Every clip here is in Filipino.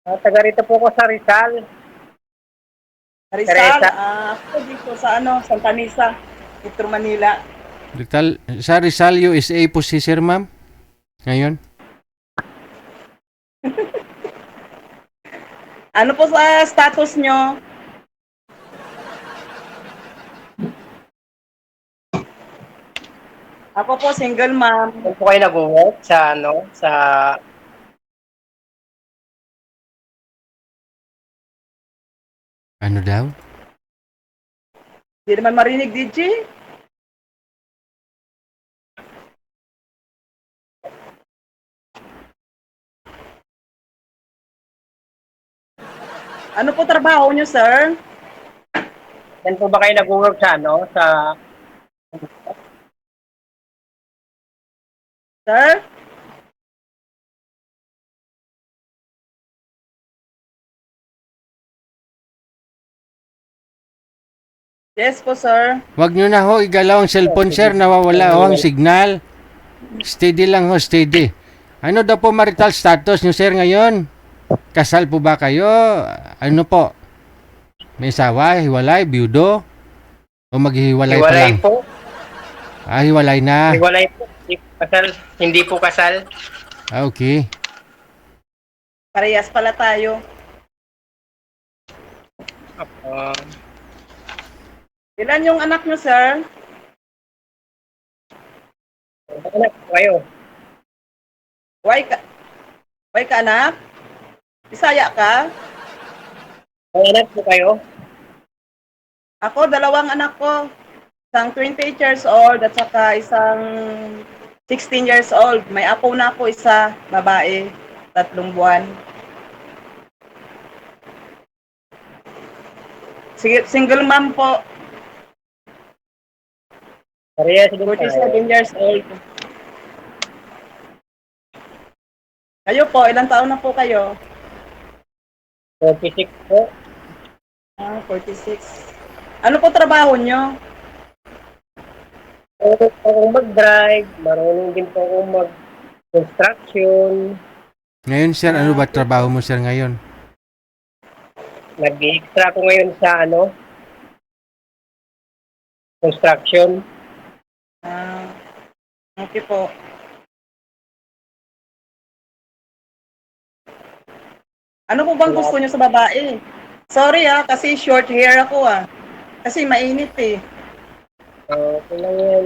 Taga rito po ko sa Rizal. Rizal, Teresa. ako dito sa Santa Mesa, Metro Manila. Sa Rizal, USA po si Sir, ma'am? Ngayon? Ano po sa status nyo? Ako po single ma'am. Saan po kayo nag-work? Sa Ano daw? Hindi naman marinig, DJ. Ano po trabaho nyo, sir? saan po ba kayo nag-work sa Sir? Yes po, sir. Wag nyo na ho, igalaw ang cellphone, sir. Nawawala ho ang signal. Steady lang ho, steady. Ano daw po marital status nyo, sir, ngayon? Kasal po ba kayo? Ano po? May asawa, hiwalay, biyudo? O maghihiwalay pa hiwalay lang? po? Hiwalay na. Hiwalay po. Hindi po kasal. Hindi po kasal. Okay. Parehas pala tayo. Uh, Ilan yung anak nyo, sir? anak po kayo. Why ka anak? Bisaya ka? May anak po kayo. Ako, dalawang anak ko. Isang 28 years old at saka isang 16 years old. May apo na ako isa, babae, 3 buwan. Sige, single mom po, Parehas din tayo. 47 years old. Kayo po, ilang taon na po kayo? 46 po. 46. Ano po trabaho nyo? Marunong po akong mag-drive. Marunong din po akong mag-construction. Ngayon, sir, ano ba trabaho mo, sir, ngayon? Nag-extra ko ngayon sa construction. Okay po. Ano po bang gusto nyo sa babae? Sorry kasi short hair ako Kasi mainit eh. Okay lang yan.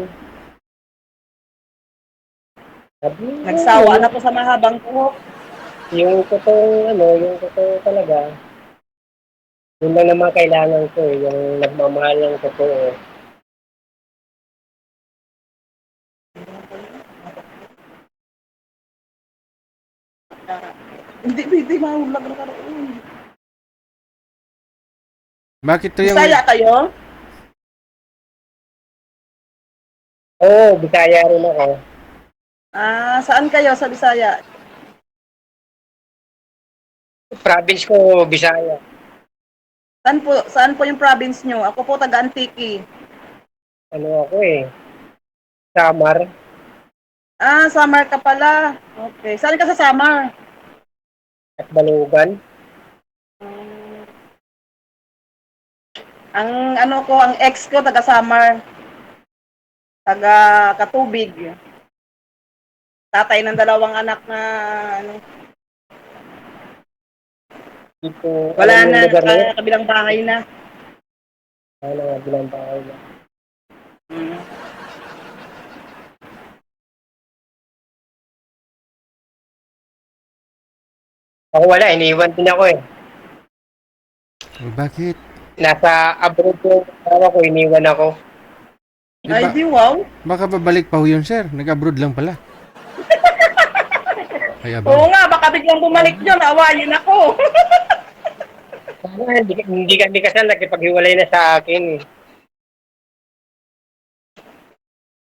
Nagsawa na po sa mahabang buhok. Yung totoo talaga, yun lang naman kailangan ko yung nagmamahal ng totoo. Hindi mahulag na karoon. Bakit to yung... Bisaya kayo? Oo, Bisaya rin ako. Saan kayo sa Bisaya? Province ko, Bisaya. Saan po yung province nyo? Ako po taga Antique. Ako Samar. Samar ka pala. Okay. Saan ka sa Samar? At Balugan. Ang ex ko taga Samar. Taga Katubig. Tatay ng 2 anak na Dito, wala yung na, lugar na yun? kabilang bahay na. Bilang bahay na. Ako wala, iniwan din ako eh. Bakit? Nasa abroad yung asawa ko, iniwan ako. Ay, di wow. Baka babalik pa ho yun, sir. Nag-abroad lang pala. Ay, Oo abang. nga, baka biglang bumalik yun, awayin ako. Sana, hindi kami kasal, nakipaghiwalay na sa akin.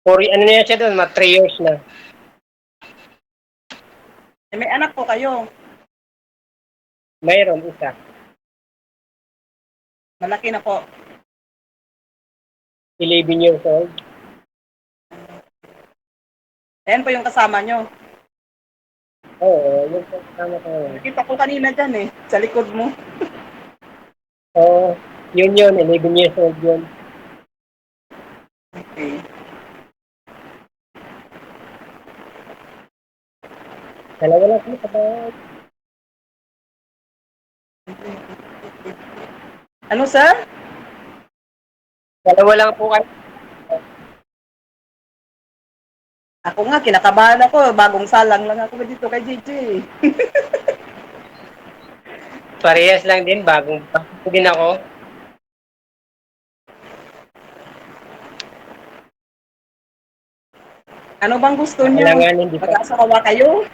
Ano na yan siya doon, 3 years na. May anak po kayo. Mayroon isa. Malaki na po. 11 years old. Ayan po yung kasama nyo. Oo, yung kasama ko ngayon. Nakita ko kanina dyan eh, sa likod mo. Oo, yun, 11 years old yun. Okay. Dalawa lang sila sa bahay. Ano, sir? Dalawa lang po kayo. Ako nga, kinakabahan ako. Bagong salang lang ako dito kay JJ. Parehas lang din, bagong din ako. Ano bang gusto niyo? Alanganin, di pa. Mag-asawa kayo?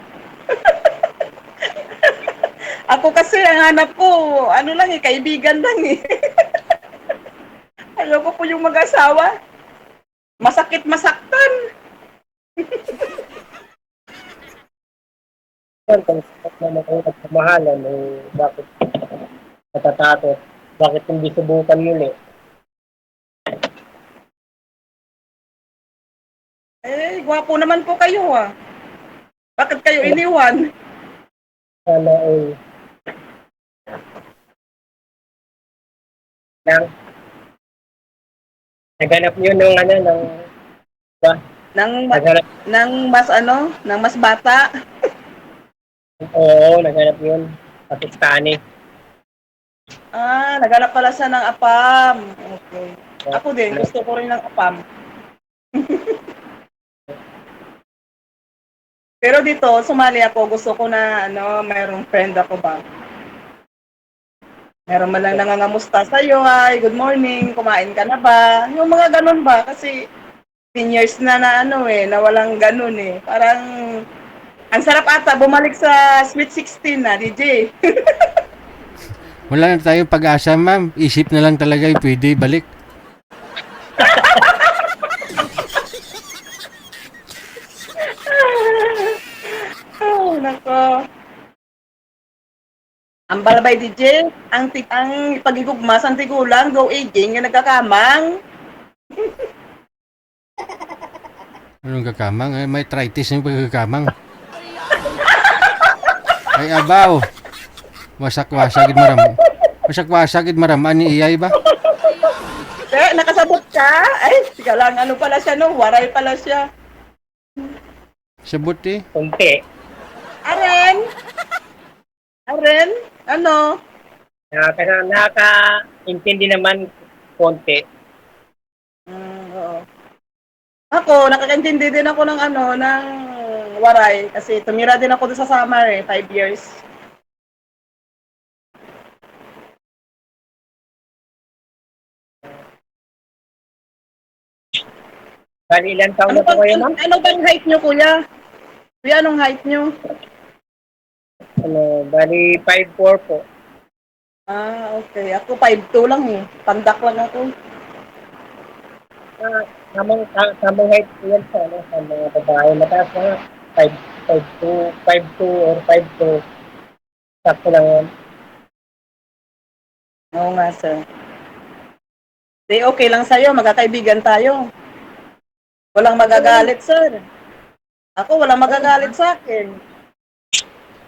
Ako kasi, ang hanap ko, ano lang eh, kaibigan lang eh. Ayoko po yung mag-asawa. Masakit masaktan. Kung sakit naman kayo nagpamahalan, eh, bakit natatakot? Bakit hindi subukan muli? Eh, gwapo naman po kayo ah. Bakit kayo iniwan? Sana ay lang naganap yun nung ano nung ba naghanap Nang mas ano, nang mas bata. oo naganap yun Pakistani. Ah, naghanap pala siya ng apam. Okay. Ako din, gusto ko rin ng apam. Pero dito, sumali ako, gusto ko na, ano, mayroong friend ako ba? Meron man lang nangangamusta sa'yo, ay, good morning, kumain ka na ba? Yung mga ganun ba? Kasi 10 years na ano eh, na walang ganun eh. Parang, ang sarap ata, bumalik sa Sweet 16 na, DJ. Wala na tayong pag-asa, ma'am. Isip na lang talaga yung pwede balik. Oh, nako. Ang balabay DJ, ang pagigugmas, ang tigulang, go aging, nga nagkakamang. Anong kakamang? Ay, may arthritis yung pagkakamang. Ay, abaw. Wasak-wasagid maram. Wasak-wasagid maram. Ani iyay ba? Nakasabot ka? Ay, sige lang, ano pala siya no? Waray pala siya. Sabot eh. Kunti. Aren? Aren? Ano? Nakaka-intindi naman konti. Oo. Ako, nakakaintindi din ako ng ano, ng waray. Kasi tumira din ako doon sa Samar eh, 5 years. Bali ilang taon na po kayo ma'am? Ano bang height nyo, kuya? Kuya, anong height nyo? Bali 5'4" po. Ah, okay. Ako 5'2" lang eh. Pandak lang ako. Tamang height po yan sa mga babae. Mataas na 5'2" or 5'2". Sakto lang yan. Oo nga, sir. Di okay lang sa'yo, magkakaibigan tayo. Walang magagalit, sir. Ako, walang magagalit sa akin.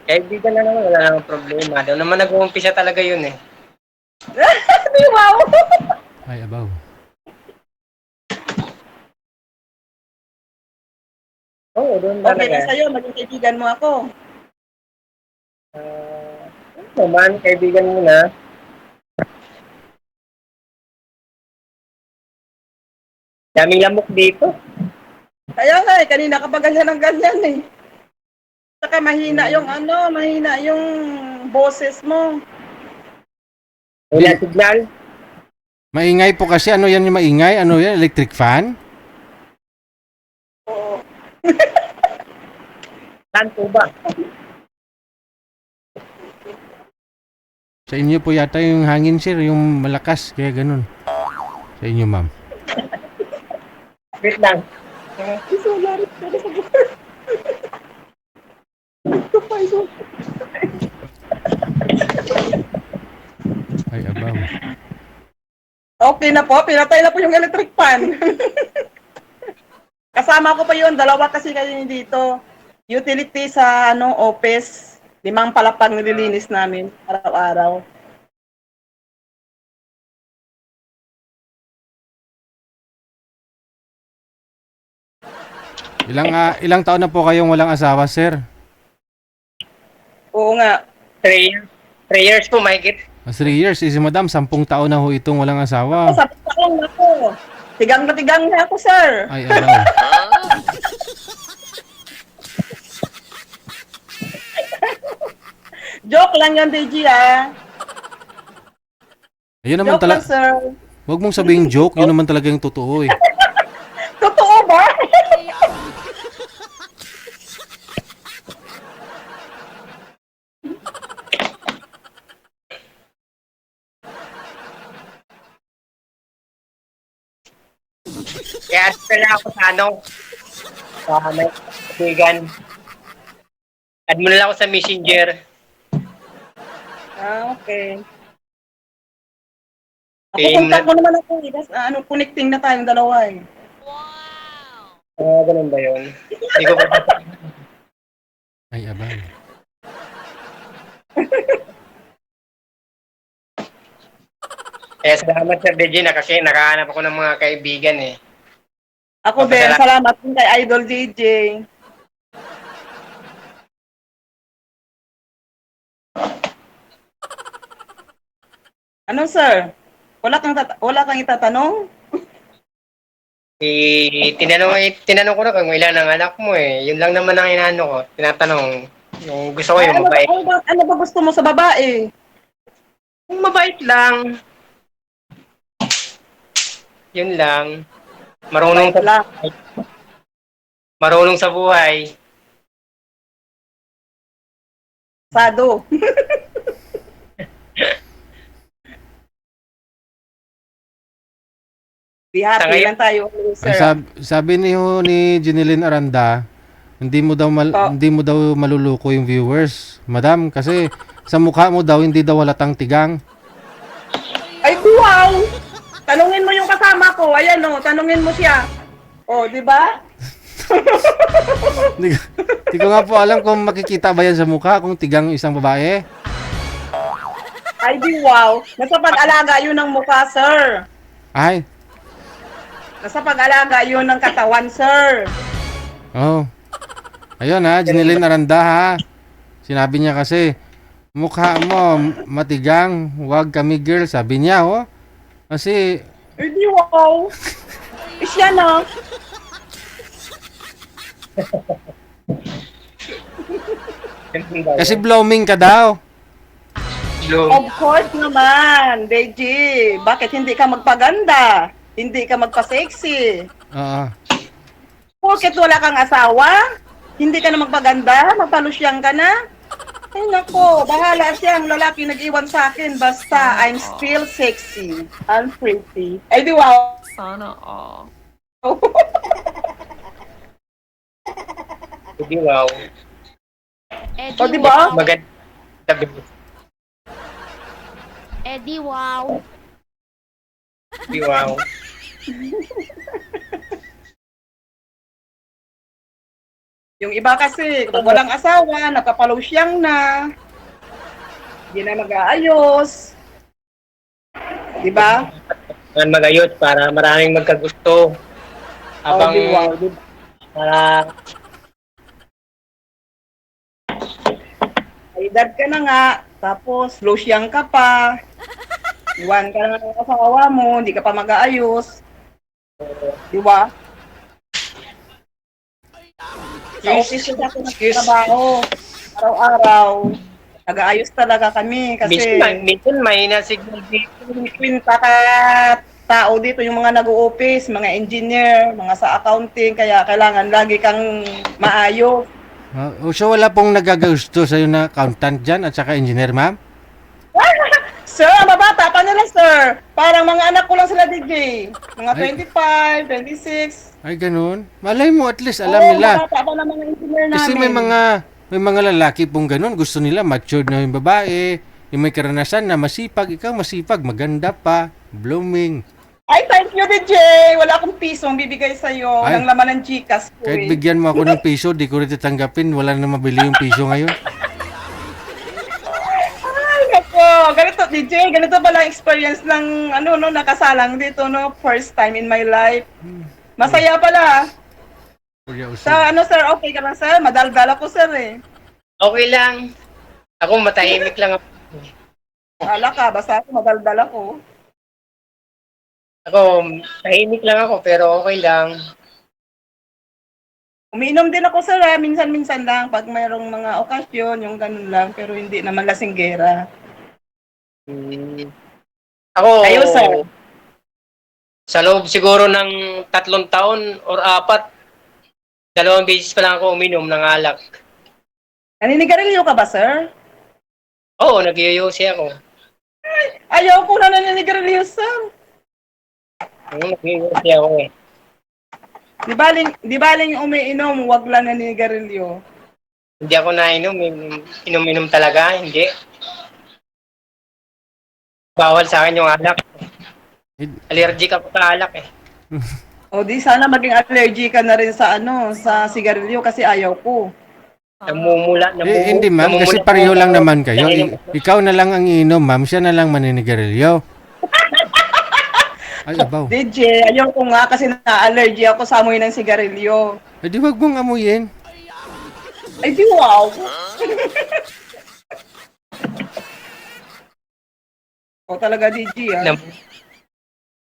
Kaibigan na naman, wala namang problema. Doon naman nag-uumpisa talaga yun eh. Di wow! Ay, abaw. Oo, doon Okay lang talaga. sa'yo, maging kaibigan mo ako. Naman, kaibigan mo na. Daming lamok dito. Kaya nga eh, kanina ka pa ganyan ng ganyan eh. Saka mahina yung ano, mahina yung boses mo. Wala signal. Maingay po kasi. Ano yan yung maingay? Ano yan? Electric fan? Oo. Saan po ba? Sa inyo po yata yung hangin, sir. Yung malakas. Kaya ganun. Sa inyo, ma'am. Wait lang. Isolarit ka na sa buhay. Ito pa, iso. Ay, abaw. Okay na po, pinatay na po yung electric fan. Kasama ko pa yun, dalawa kasi kayo dito. Utility sa office. 5 palapag nililinis namin araw-araw. Ilang taon na po kayong walang asawa, sir? Oo nga. 3 years po, mahigit. 3 years. Si madam, 10 taon na ho itong walang asawa. Sa lang ako. Tigang na tigang na ako, sir. Ay, araw. Joke lang yan, DG, Ayun naman Joke lang, talaga. sir. Huwag mong sabihin joke, yun naman talaga yung totoo eh. Totoo ba? Kaya pala ako sa sa may kaibigan. Add mo na lang ako sa Messenger. Okay. Ako, Same contact lang. mo naman ako. Connecting na tayong dalawa eh. Ganun ba yun? Hindi ko pa. Ay, abay. Kaya salamat Sir Regina kasi nakahanap ako ng mga kaibigan eh. Ako din, salamat din kay Idol DJ. Ano, sir? Wala kang itatanong? Tinanong ko na kung ilan ang anak mo eh. Yun lang naman ang inaano ko. Tinatanong. Yung gusto ko yung mabait. Ano ba gusto mo sa babae? Yung mabait lang. Yun lang. Marunong Mabait lang. marunong sa buhay. Sado. Di Sa happy ngayon- lang tayo, sir. Sabi ni Jeneline Aranda, hindi mo daw maluluko yung viewers. Madam, kasi sa mukha mo daw hindi daw halatang tigang. Ay, wow! Tanungin mo yung kasama ko. Ayan, tanungin mo siya. Di ba? Hindi ko nga po alam kung makikita ba yan sa mukha kung tigang isang babae. Ay, di wow. Nasa pag-alaga yun ng mukha, sir. Ay, Nasa pag-alaga yun ng katawan, sir. oh. Ayun ha, Jeneline Aranda ha. Sinabi niya kasi, mukha mo matigang, wag kami girl. Sabi niya, oh. Kasi, Ay, di wow. Siya na. kasi blooming ka daw. Of course naman, Deji. Bakit hindi ka magpaganda? Hindi ka magpa-sexy? Oo. Porket wala kang asawa? Hindi ka na magpaganda? Magpalusyang ka na? Ay nako, bahala siyang lalaki nag-iwan sa akin. Basta I'm still sexy and pretty. Ay di wow. Sana all. Hindi wow. O di ba? Maganda. Eddie, wow. Hindi wow. Yung iba kasi, kung walang asawa, nagpapalusyang na. Hindi na mag-aayos. Di ba? Magayos para maraming magkagusto. Habang di wow. Di ba? para May edad ka na nga, tapos losyang ka pa. Iwan ka na ng asawa mo, hindi ka pa mag-aayos. Di ba? Sa office ko ako nagtrabaho. Araw-araw. Nag-aayos talaga kami kasi minsan may na-signal dito. kwinta ka tao dito, yung mga nag-o-office, mga engineer, mga sa accounting, kaya kailangan lagi kang maayos. So wala pong nagagusto sa'yo na accountant dyan at saka engineer, ma'am? Sir, ang babata pa nila, sir. Parang mga anak ko lang sila, DJ. Mga Ay. 25, 26. Ay, ganun. Malay mo, at least alam Oo, nila. babata pa ng mga engineer namin. Kasi may mga lalaki pong ganun. Gusto nila matured na yung babae. Yung may karanasan na masipag. Ikaw masipag, maganda pa. Blooming. Ay, thank you, DJ. Wala akong pisong bibigay sa'yo Ay. ng laman ng Gcash ko Kahit eh. bigyan mo ako ng piso, di ko rin tatanggapin. Wala na mabili yung piso ngayon. Ay, nako. Ganito, DJ. Ganito pala ang experience ng, nakasalang dito, no? First time in my life. Masaya pala. Kuya Usig. Sa, sir, okay ka lang, sir? Madaldal ako, sir, eh. Okay lang. Ako matahimik lang ako. Wala ka, basta ako madaldal ako. Ako, tahimik lang ako, pero okay lang. Umiinom din ako, sir, minsan-minsan lang. Pag mayroong mga okasyon, yung ganun lang. Pero hindi naman lasinggera. Hmm. Ako, Kayo, sir? sa loob siguro ng 3 taon or 4, 2 beses pa lang ako uminom ng alak. Naninigarilyo ka ba, sir? Oo, nagyoyosi ako. Ayaw ko na naninigarilyo, sir. Oo, nagyoyosi ako eh. Di baling umiinom, wag lang naninigarilyo. Hindi ako nainom, inom-inom talaga, hindi. Bawal sa akin yung alak. Allergic ako sa alak eh. O di sana maging allergy ka na rin sa sa sigarilyo kasi ayaw ko. Namumula. Hindi ma'am, kasi pareho lang naman kayo. Ikaw na lang ang iinom, ma'am. Siya na lang maninigarilyo. Ay, abaw. DJ, ayaw ko nga kasi na-allergy ako sa amoy ng sigarilyo. Eh, di wag mong amuyin. Ay di wow. O talaga DJ ah.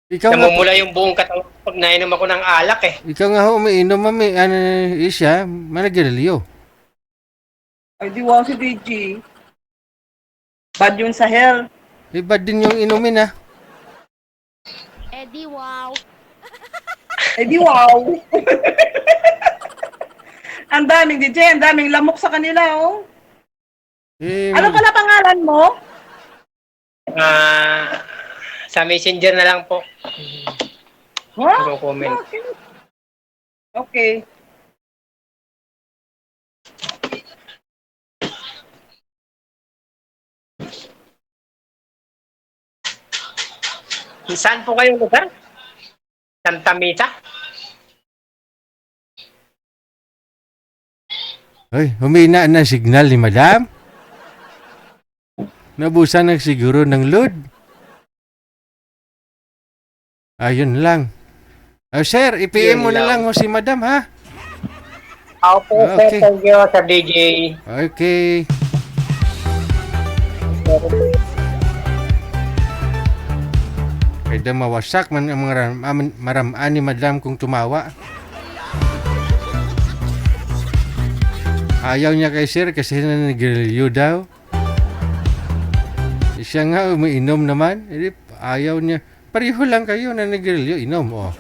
Ikaw nga, Namumula yung buong katawan pag nainom ako ng alak eh. ikaw nga ho, umiinom, ma'am. Siya, maninigarilyo. Ay di wow si DJ. Bad yun sa health. Eh, bad din yung inumin, ah. Eddie, wow. Ay di wow. Ang daming DJ, ang daming lamok sa kanila oh. Eh, Ano pala pangalan mo? Sa messenger na lang po. Huh? Comment. Okay. Okay. Saan po kayong lugar? Santa Mesa? Ay, humina na signal ni madam. Nabusan na siguro ng load. Ayun lang. Sir, i-PM mo na lang ho si madam, ha? Ako po, Okay. sir. Thank you, Sir DJ. Okay. Kaya mawasak man ang mga maramaan ni madam kung tumawa. Ayaw niya kay sir kasi nanigrilyo daw. Siya nga umiinom naman. Ayaw niya. Pareho lang kayo nanigrilyo, inom. Oh.